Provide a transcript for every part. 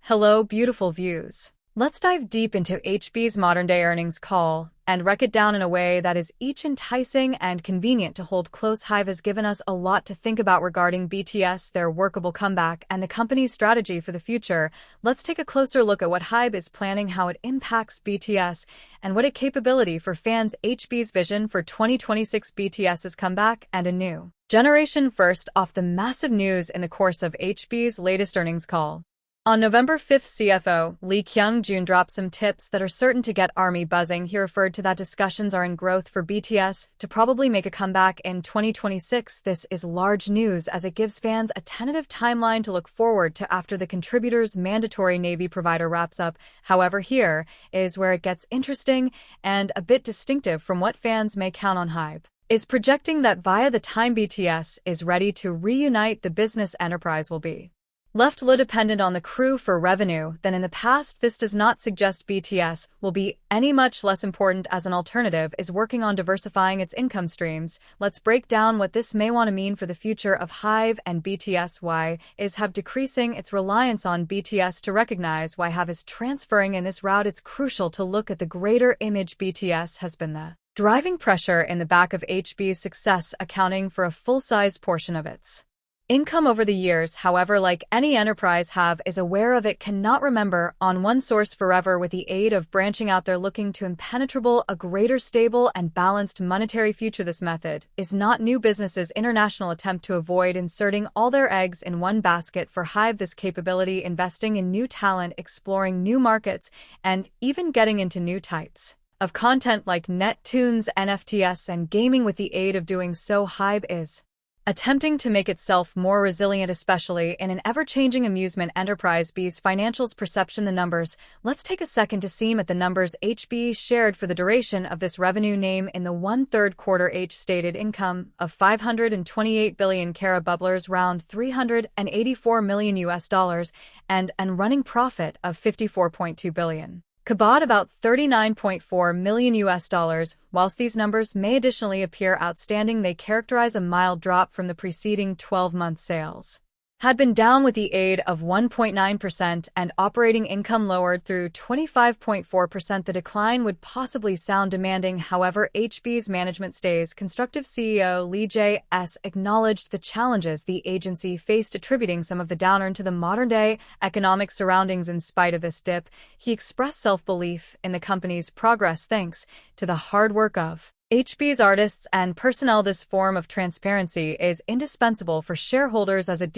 Hello, beautiful views. Let's dive deep into HYBE's modern-day earnings call and wreck it down in a way that is each enticing and convenient to hold close. HYBE has given us a lot to think about regarding BTS, their workable comeback, and the company's strategy for the future. Let's take a closer look at what HYBE is planning, how it impacts BTS, and what its capability for fans. HYBE's vision for 2026 BTS's comeback and a new generation. First off, the massive news in the course of HYBE's latest earnings call. On November 5th, CFO Lee Kyung-jun dropped some tips that are certain to get ARMY buzzing. He referred to that discussions are in growth for BTS to probably make a comeback in 2026. This is large news as it gives fans a tentative timeline to look forward to after the contributor's mandatory Navy provider wraps up. However, here is where it gets interesting and a bit distinctive from what fans may count on. HYBE is projecting that via the time BTS is ready to reunite, the business enterprise will be left less dependent on the crew for revenue than in the past. This does not suggest BTS will be any much less important as an alternative is working on diversifying its income streams. Let's break down what this may want to mean for the future of HYBE and BTS. Why is HYBE decreasing its reliance on BTS? To recognize why HYBE is transferring in this route, it's crucial to look at the greater image. BTS has been the driving pressure in the back of HYBE's success, accounting for a full-size portion of its income over the years. However, like any enterprise, HYBE is aware of it cannot remember on one source forever. With the aid of branching out, they're looking to impenetrable a greater stable and balanced monetary future. This method is not new. Business's international attempt to avoid inserting all their eggs in one basket. For HYBE, this capability investing in new talent, exploring new markets, and even getting into new types of content like Nettunes, NFTs, and gaming. With the aid of doing so, HYBE is attempting to make itself more resilient, especially in an ever-changing amusement enterprise. B's financials perception. The numbers. Let's take a second to see at the numbers HYBE shared for the duration of this revenue name in the 1/3 quarter. Stated income of 528 billion kara bubblers, round $384 million US, and running profit of 54.2 billion. Kpop about $39.4 million US. Whilst these numbers may additionally appear outstanding, they characterize a mild drop from the preceding 12-month sales had been down, with the aid of 1.9% and operating income lowered through 25.4%. The decline would possibly sound demanding. However, HYBE's management stays constructive. CEO Lee J.S. acknowledged the challenges the agency faced, attributing some of the downturn to the modern-day economic surroundings. In spite of this dip, he expressed self-belief in the company's progress thanks to the hard work of HYBE's artists and personnel. This form of transparency is indispensable for shareholders as it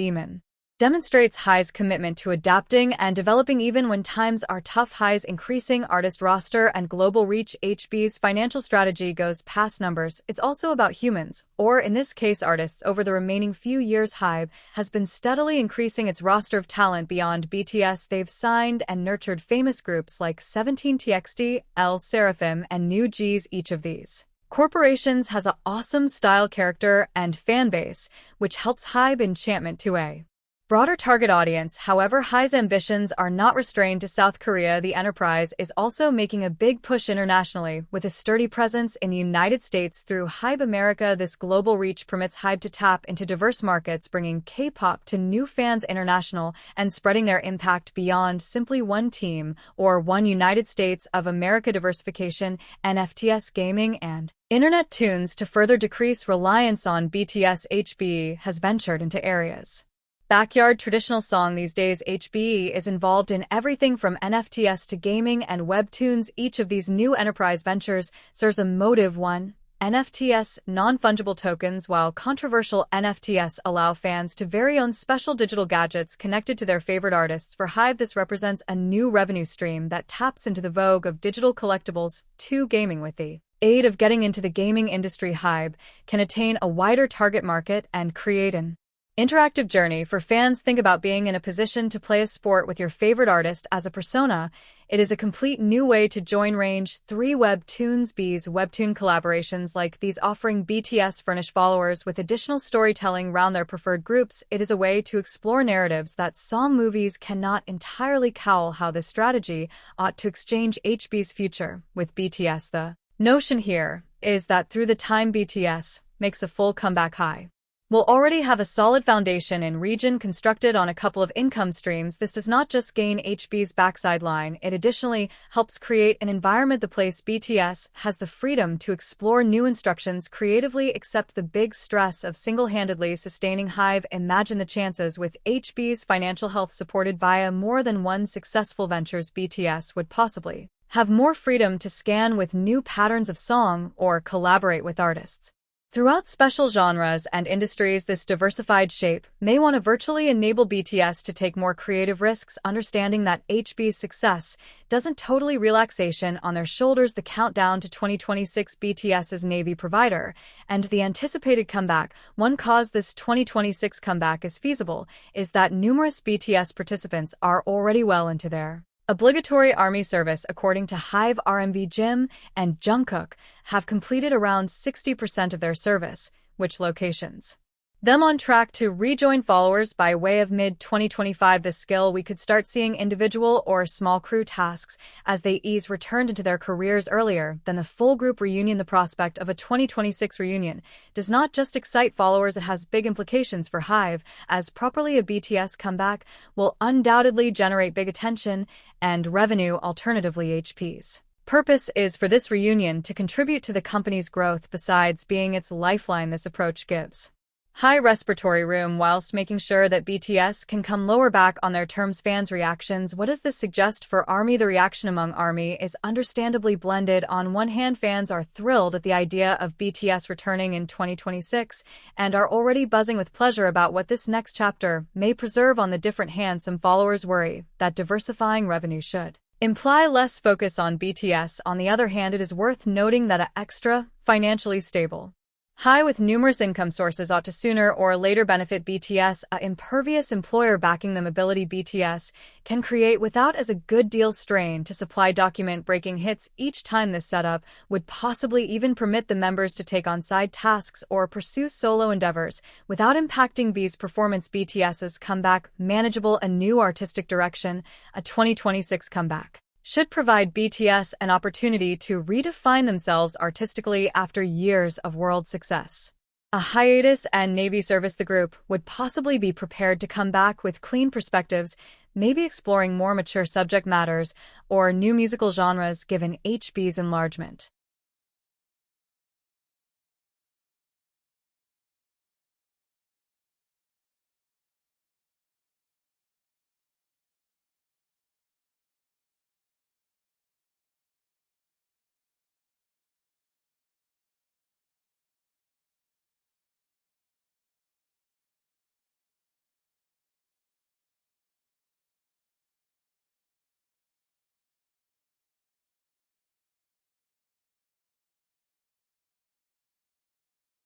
demonstrates HYBE's commitment to adapting and developing even when times are tough. HYBE's increasing artist roster and global reach. HYBE's financial strategy goes past numbers. It's also about humans, or in this case artists. Over the remaining few years, HYBE has been steadily increasing its roster of talent beyond BTS. They've signed and nurtured famous groups like 17TXT, L Seraphim, and New Jeans. Each of these corporations has an awesome style, character, and fan base, which helps HYBE enchantment to a broader target audience. However, HYBE's ambitions are not restrained to South Korea. The enterprise is also making a big push internationally, with a sturdy presence in the United States through HYBE America. This global reach permits HYBE to tap into diverse markets, bringing K-pop to new fans international and spreading their impact beyond simply one team or one United States of America. Diversification, NFTs, gaming, and internet tunes. To further decrease reliance on BTS, HYBE has ventured into areas backyard traditional song. These days, HYBE is involved in everything from NFTs to gaming and Webtunes. Each of these new enterprise ventures serves a motive. 1. NFTs, non-fungible tokens. While controversial, NFTs allow fans to very own special digital gadgets connected to their favorite artists. For HYBE, this represents a new revenue stream that taps into the vogue of digital collectibles. 2. Gaming. With the aid of getting into the gaming industry, HYBE can attain a wider target market and create an interactive journey for fans. Think about being in a position to play a sport with your favorite artist as a persona. It is a complete new way to join. Range 3. Webtunes. B's Webtune collaborations like these, offering BTS furnish followers with additional storytelling around their preferred groups. It is a way to explore narratives that song movies cannot entirely cowl. How this strategy ought to exchange HYBE's future with BTS. The notion here is that through the time BTS makes a full comeback, HYBE will already have a solid foundation in region constructed on a couple of income streams. This does not just gain HYBE's backside line, it additionally helps create an environment the place BTS has the freedom to explore new instructions creatively, accept the big stress of single-handedly sustaining HYBE. Imagine the chances with HYBE's financial health supported via more than one successful ventures. BTS would possibly have more freedom to scan with new patterns of song or collaborate with artists throughout special genres and industries. This diversified shape may want to virtually enable BTS to take more creative risks, understanding that HYBE's success doesn't totally relaxation on their shoulders. The countdown to 2026, BTS's Navy provider, and the anticipated comeback. One cause this 2026 comeback is feasible is that numerous BTS participants are already well into their obligatory army service. According to HYBE, RMV Jim and Jungkook have completed around 60% of their service, which locations them on track to rejoin followers by way of mid-2025. This skill we could start seeing individual or small crew tasks as they ease returned into their careers earlier than the full group reunion. The prospect of a 2026 reunion does not just excite followers, it has big implications for HYBE, as properly a BTS comeback will undoubtedly generate big attention and revenue. Alternatively, HYBE's purpose is for this reunion to contribute to the company's growth besides being its lifeline. This approach gives high respiratory room whilst making sure that BTS can come lower back on their terms. Fans' reactions. What does this suggest for ARMY? The reaction among ARMY is understandably blended. On one hand, fans are thrilled at the idea of BTS returning in 2026 and are already buzzing with pleasure about what this next chapter may preserve. On the different hand, some followers worry that diversifying revenue should imply less focus on BTS. On the other hand, it is worth noting that an extra, financially stable HYBE with numerous income sources ought to sooner or later benefit BTS. A impervious employer backing them ability BTS can create without as a good deal strain to supply document-breaking hits each time. This setup would possibly even permit the members to take on side tasks or pursue solo endeavors without impacting B's performance. BTS's comeback manageable, a new artistic direction. A 2026 comeback should provide BTS an opportunity to redefine themselves artistically after years of world success. A hiatus and Navy service. The group would possibly be prepared to come back with clean perspectives, maybe exploring more mature subject matters or new musical genres given HYBE's enlargement.